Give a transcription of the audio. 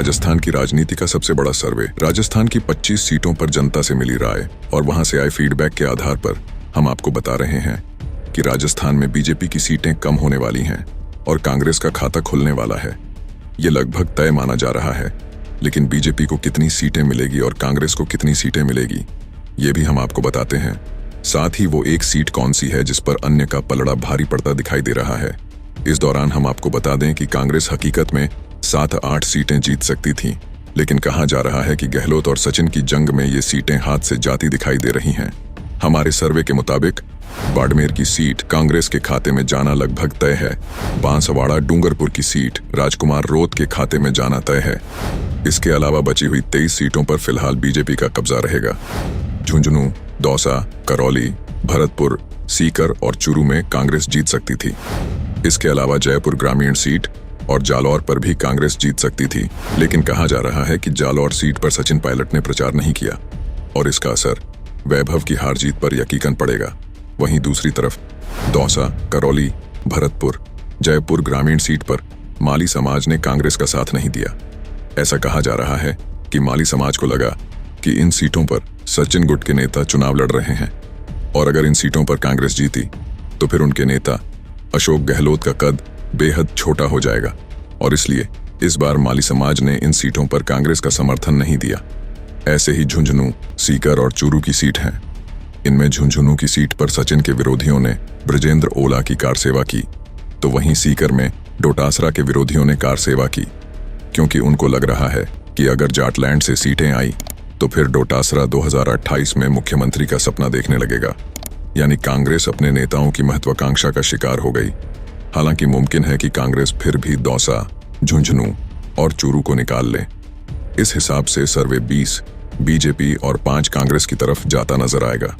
राजस्थान की राजनीति का सबसे बड़ा सर्वे, राजस्थान की 25 सीटों पर जनता से मिली राय और वहां से आए फीडबैक के आधार पर हम आपको बता रहे हैं कि राजस्थान में बीजेपी की सीटें कम होने वाली हैं और कांग्रेस का खाता खुलने वाला है। ये लगभग तय माना जा रहा है, लेकिन बीजेपी को कितनी सीटें मिलेगी और कांग्रेस को कितनी सीटें मिलेगी ये भी हम आपको बताते हैं। साथ ही वो एक सीट कौन सी है जिस पर अन्य का पलड़ा भारी पड़ता दिखाई दे रहा है। इस दौरान हम आपको बता दें कि कांग्रेस हकीकत में 7-8 सीटें जीत सकती थी, लेकिन कहा जा रहा है कि गहलोत और सचिन की जंग में ये सीटें हाथ से जाती दिखाई दे रही हैं। हमारे सर्वे के मुताबिक बाड़मेर की सीट कांग्रेस के खाते में जाना लगभग तय है। बांसवाड़ा डूंगरपुर की सीट राजकुमार रोत के खाते में जाना तय है। इसके अलावा बची हुई 23 सीटों पर फिलहाल बीजेपी का कब्जा रहेगा। झुंझुनू, दौसा, करौली, भरतपुर, सीकर और चूरू में कांग्रेस जीत सकती थी। इसके अलावा जयपुर ग्रामीण सीट और जालौर पर भी कांग्रेस जीत सकती थी, लेकिन कहा जा रहा है कि जालौर सीट पर सचिन पायलट ने प्रचार नहीं किया और इसका असर वैभव की हार जीत पर यकीकन पड़ेगा। वहीं दूसरी तरफ दौसा, करौली, भरतपुर, जयपुर ग्रामीण सीट पर माली समाज ने कांग्रेस का साथ नहीं दिया। ऐसा कहा जा रहा है कि माली समाज को लगा कि इन सीटों पर सचिन गुट के नेता चुनाव लड़ रहे हैं और अगर इन सीटों पर कांग्रेस जीती तो फिर उनके नेता अशोक गहलोत का कद बेहद छोटा हो जाएगा और इसलिए इस बार माली समाज ने इन सीटों पर कांग्रेस का समर्थन नहीं दिया। ऐसे ही झुंझुनू, सीकर और चूरू की सीट हैं। इनमें झुंझुनू की सीट पर सचिन के विरोधियों ने बृजेंद्र ओला की कार सेवा की, तो वहीं सीकर में डोटासरा के विरोधियों ने कार सेवा की, क्योंकि उनको लग रहा है कि अगर जाटलैंड से सीटें आई तो फिर डोटासरा 2028 में मुख्यमंत्री का सपना देखने लगेगा। यानी कांग्रेस अपने नेताओं की महत्वाकांक्षा का शिकार हो गई। हालांकि मुमकिन है कि कांग्रेस फिर भी दौसा, झुंझुनू और चूरू को निकाल ले। इस हिसाब से सर्वे 20 बीजेपी और 5 कांग्रेस की तरफ जाता नजर आएगा।